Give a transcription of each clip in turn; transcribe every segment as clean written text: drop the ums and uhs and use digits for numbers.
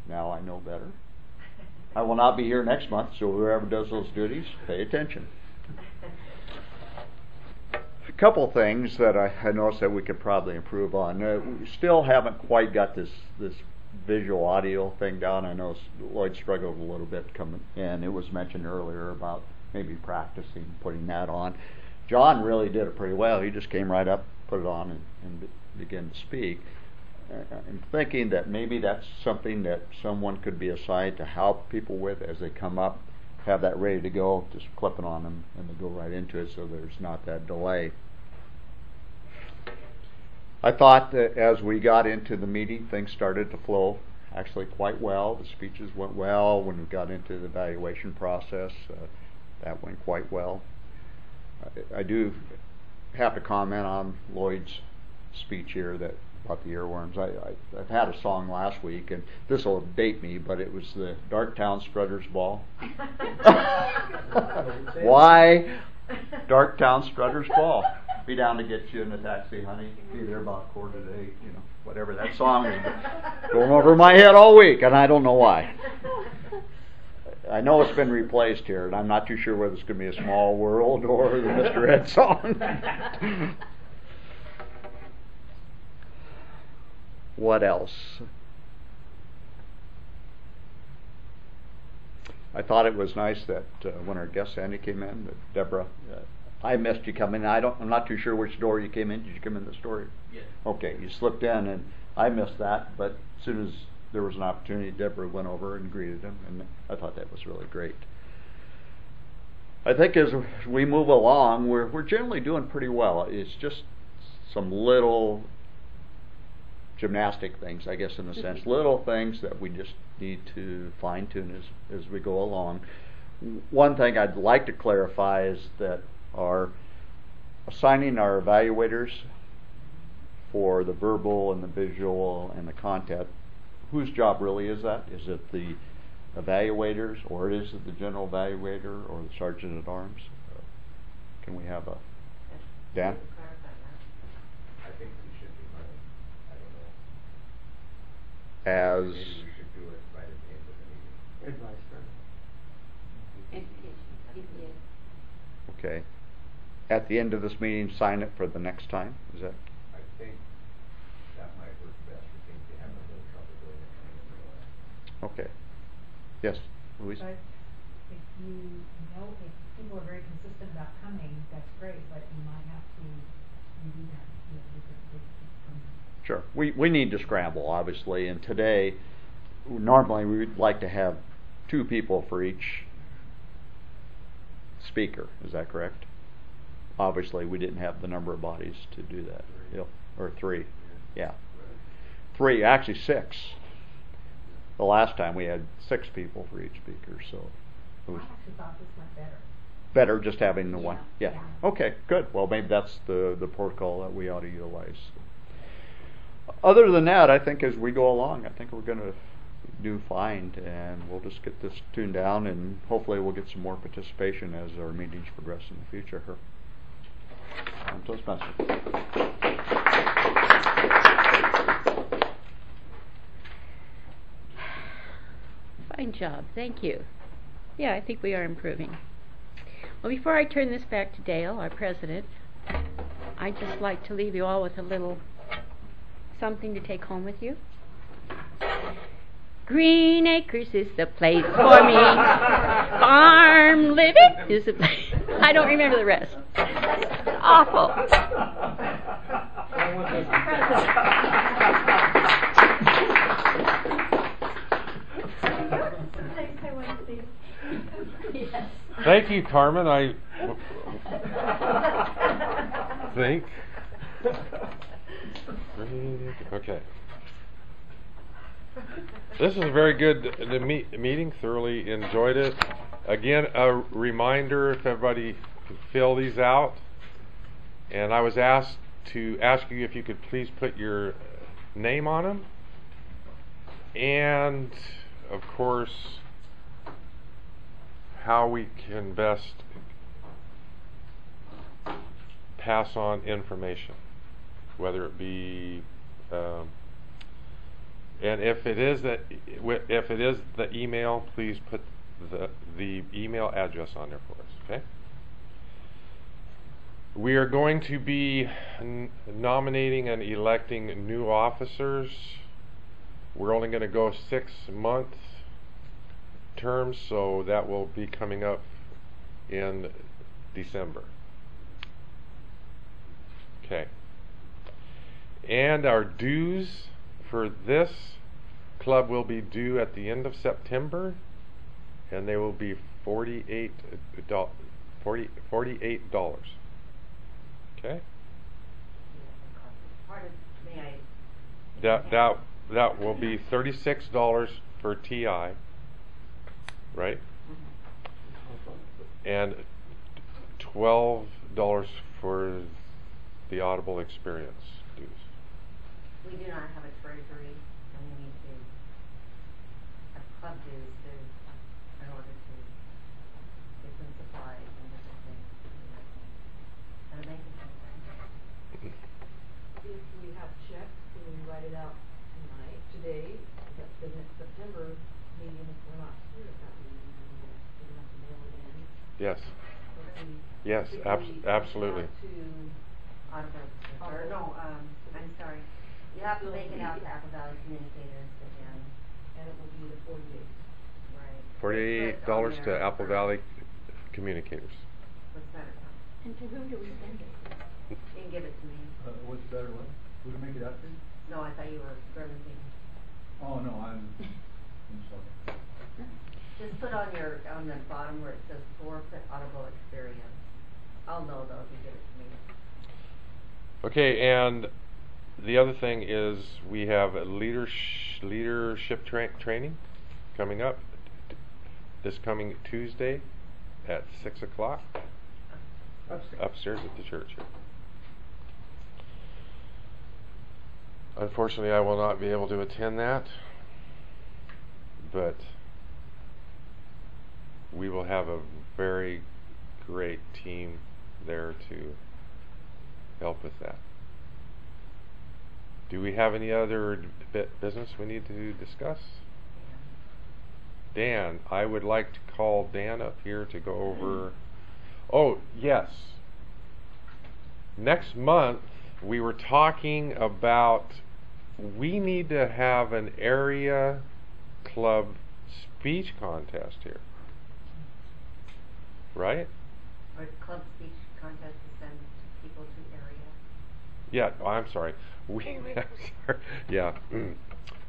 now I know better. I will not be here next month, so whoever does those duties, pay attention. A couple things that I noticed that we could probably improve on. We still haven't quite got this visual audio thing down. I know Lloyd struggled a little bit coming, and it was mentioned earlier about maybe practicing putting that on. John really did it pretty well. He just came right up, put it on, and began to speak. I'm thinking that maybe that's something that someone could be assigned to help people with as they come up, have that ready to go, just clipping on them, and they go right into it, so there's not that delay. I thought that as we got into the meeting, things started to flow actually quite well. The speeches went well. When we got into the evaluation process, that went quite well. I do have to comment on Lloyd's speech here about the earworms. I've had a song last week, and this will date me, but it was the Darktown Strutter's Ball. Why Darktown Strutter's Ball? Be down to get you in a taxi, honey. Be there about 7:45, whatever. That song is going over my head all week, and I don't know why. I know it's been replaced here, and I'm not too sure whether it's going to be a Small World or the Mr. Ed song. What else? I thought it was nice that when our guest Sandy came in, that Deborah, I missed you coming. I'm not too sure which door you came in. Did you come in this door? Yes. Okay, you slipped in, and I missed that. But as soon as there was an opportunity, Deborah went over and greeted him, and I thought that was really great. I think as we move along, we're generally doing pretty well. It's just some little gymnastic things, I guess, in a sense, little things that we just need to fine tune as we go along. One thing I'd like to clarify is that our assigning our evaluators for the verbal and the visual and the content, whose job really is that? Is it the evaluators, or is it the general evaluator, or the sergeant at arms? Can we have a Dan? I think we should be running. I don't know. As Maybe we should do it right at the end of the meeting. Advice okay. At the end of this meeting, sign it for the next time. Is that? I think that might work best. We think we have a little trouble doing it. Okay. Yes, Louise? But if you know, if people are very consistent about coming, that's great, but you might have to redo that. Sure. We need to scramble, obviously, and today, normally we'd like to have 2 people for each speaker. Is that correct? Obviously, we didn't have the number of bodies to do that. Or 3. Yeah. 3, actually 6. The last time we had 6 people for each speaker, so it was I actually thought this went better. better just having the one. Yeah. Yeah. Okay, good. Well, maybe that's the protocol that we ought to utilize. Other than that, I think as we go along, I think we're going to do fine, and we'll just get this tuned down, and hopefully we'll get some more participation as our meetings progress in the future here. Until Spencer. Fine job, thank you. Yeah, I think we are improving. Well, before I turn this back to Dale, our president, I'd just like to leave you all with a little something to take home with you. Green Acres is the place for me. Farm living is the place. I don't remember the rest. Awful. Thank you, Carmen. I think. Okay. This is a very good meeting. Thoroughly enjoyed it. Again, a reminder if everybody could fill these out. And I was asked to ask you if you could please put your name on them. And, of course, how we can best pass on information, whether it be And if it is the email, please put the email address on there for us, okay? We are going to be nominating and electing new officers. We're only going to go 6-month terms, so that will be coming up in December. Okay. And our dues for this club will be due at the end of September, and they will be $48. Okay. That will be $36 for TI, right? And $12 for the Audible experience dues. We do not have a treasury, and we need to have club dues in order to get some supplies and different things. And a bank account. If we have checks, can we write it out today, the next September meeting, if we're not here at that meeting, then we're gonna have to mail it in. Yes. Yes, absolutely. I'm sorry. You have to make it out to Apple Valley Communicators again. And it will be the 48. Right. $48 to Apple Valley Communicators. What's better? And to whom do we send it? You can give it to me. What's better, what? Who to make it out to? No, I thought you were Birmingham. Oh, no, I'm sorry. Just put on the bottom where it says forfeit Audible experience. I'll know though if you give it to me. Okay, and the other thing is we have a leadership training coming up this coming Tuesday at 6 o'clock upstairs at the church here. Unfortunately, I will not be able to attend that, but we will have a very great team there to help with that. Do we have any other business we need to discuss? Dan, I would like to call Dan up here to go over. Oh, yes. Next month, we were talking about we need to have an area club speech contest here. Right? Or club speech contest to send people to area. Yeah, oh, I'm sorry. Yeah.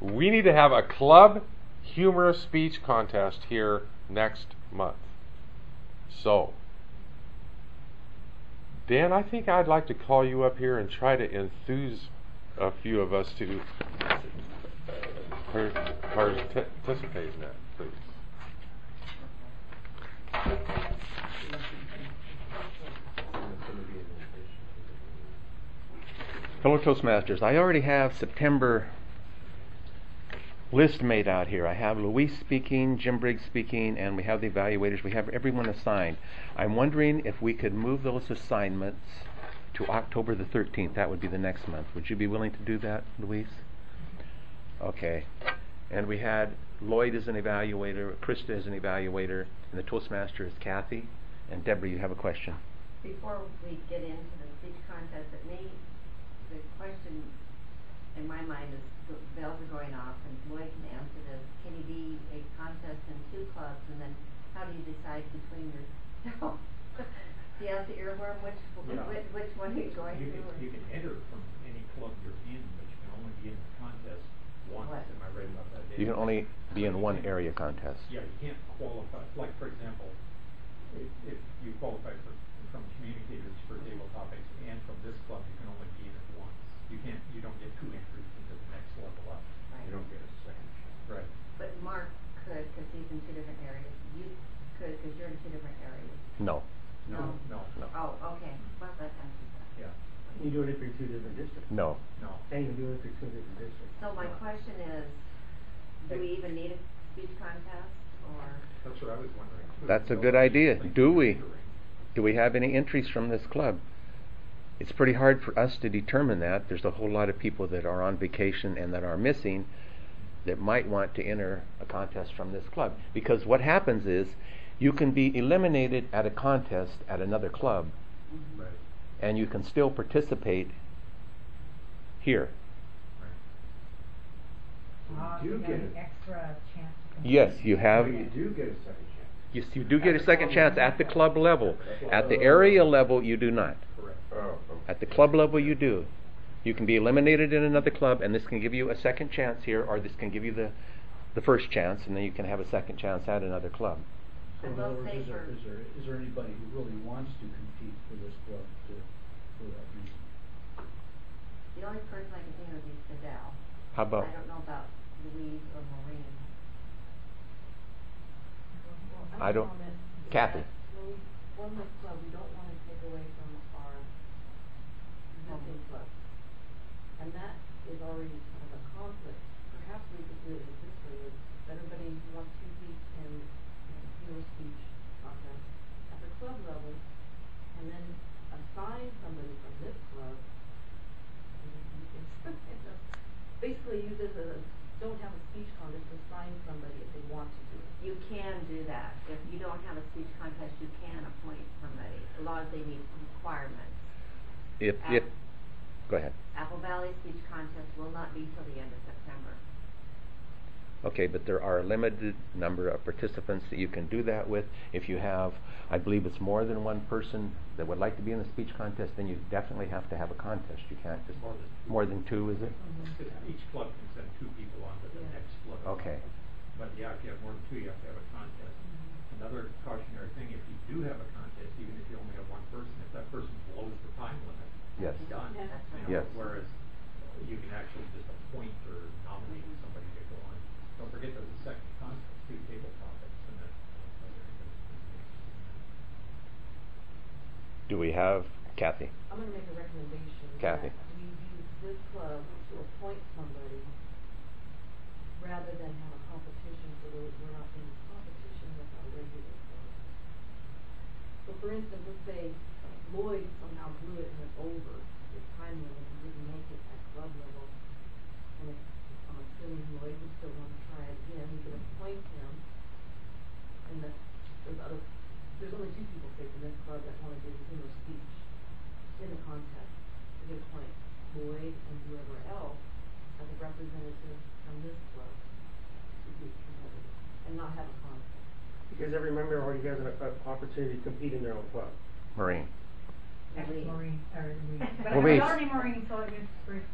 We need to have a club humorous speech contest here next month. So, Dan, I think I'd like to call you up here and try to enthuse a few of us to participate in that, please. Fellow Toastmasters, I already have September list made out here. I have Luis speaking, Jim Briggs speaking, and we have the evaluators. We have everyone assigned. I'm wondering if we could move those assignments to October the 13th. That would be the next month. Would you be willing to do that, Luis? Okay. And we had Lloyd as an evaluator, Krista as an evaluator, and the Toastmaster is Kathy. And Deborah, you have a question? Before we get into the speech contest, the question in my mind is the bells are going off, and Lloyd can answer this. Can you be a contest in 2 clubs, and then how do you decide between yourself? Do you have to earworm which one you're going to? You can enter from any club you're in, but you can only be in the contest once. What? Am I right about that? You can only be in one area contest. Yeah, you can't qualify. Like, for example, if you qualify from communicators for tabletop and from this club, you can only be in it once. You don't get 2 entries into the next level up. Right. You don't get a second chance. Right. But Mark could, because he's in 2 different areas. You could, because you're in 2 different areas. No. No. Oh, okay. Well, that answers that. Yeah. You do it if you're 2 different districts. No. No. And you do it if you're 2 different districts. So my question is, do we even need a speech contest, or? That's what I was wondering. That's a good idea. Do we? Do we have any entries from this club? It's pretty hard for us to determine that. There's a whole lot of people that are on vacation and that are missing. that might want to enter a contest from this club. Because what happens is, you can be eliminated at a contest at another club, Mhm. Right. and you can still participate here. So You you do have get an it. extra chance to compete. Yes, you have. You do get a second chance. Yes, you do get a second chance at the club level. At the area level, you do not. Correct. Oh, At the club level, you do. You can be eliminated in another club, and this can give you a second chance here, or this can give you the first chance, and then you can have a second chance at another club. So I in will other words, say is there anybody who really wants to compete for this club for that reason? The only person I can think of is Fidel. How about, I don't know about Louise or Maureen. Well, I don't- comment Kathy. that when we form this club, we don't wanna take away from our existing club. And that is already kind of a conflict. Perhaps we could do it this way, if everybody who wants to compete in, speech contest at the club level, and then assign somebody from this club. Basically use this as a, don't have a speech contest, assign somebody if they want to do it. You can do that. If you don't have a speech contest, you can appoint somebody, as long as they meet some requirements. if, go ahead. Apple Valley Speech Contest will not be till the end of September. Okay, but there are a limited number of participants that you can do that with. If you have, I believe it's more than one person that would like to be in the speech contest, then you definitely have to have a contest. You can't just, more than two, is it? Each club can send 2 people on to the Yeah. next club. Okay. But yeah, if you have more than 2, you have to have a contest. Another cautionary thing, if you do have a contest, even if you only have one person, if that person blows the time limit, Yes. it's done. That's right. Yes. Whereas you can actually just appoint or nominate somebody to go on. Don't forget there's a second contest, 2 table topics, and then Do we have Kathy? I'm gonna make a recommendation Kathy. that we use this club to appoint somebody rather than have a competition, so that we're not in competition with our regular club. So for instance, let's say Lloyd somehow blew it and went over his time limit and didn't make it at club level. And if, I'm assuming Lloyd would still wanna try it again, we could appoint him. And there's only 2 people say from this club that wanna do him a speech in the contest. We could appoint Lloyd and whoever else as a representative from this club to be competitive and not have a contest. Because every member already has an opportunity to compete in their own club. Maureen? Actually, Maureen, or Louise. But I Louise. have a daughter named Maureen, so it is great.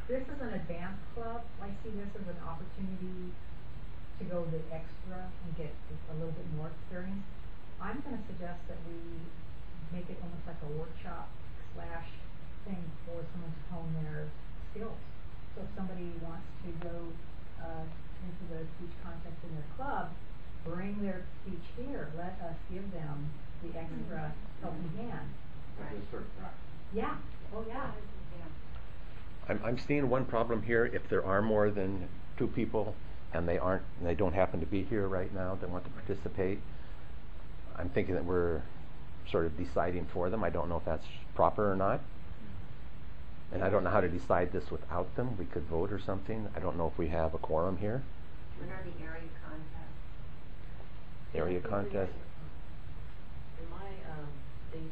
This is an advanced club. I see this as an opportunity to go the extra and get a little bit more experience. I'm gonna suggest that we make it almost like a workshop / thing for someone to hone their skills. So if somebody wants to go, into the speech contest in their club, bring their speech here, let us give them the extra helping hand. Yeah, oh yeah. I'm seeing one problem here. If there are more than 2 people and they don't happen to be here right now that want to participate, I'm thinking that we're sort of deciding for them. I don't know if that's proper or not. And I don't know how to decide this without them. We could vote or something. I don't know if we have a quorum here. When are the area contests? Area Yeah, contest. In my, days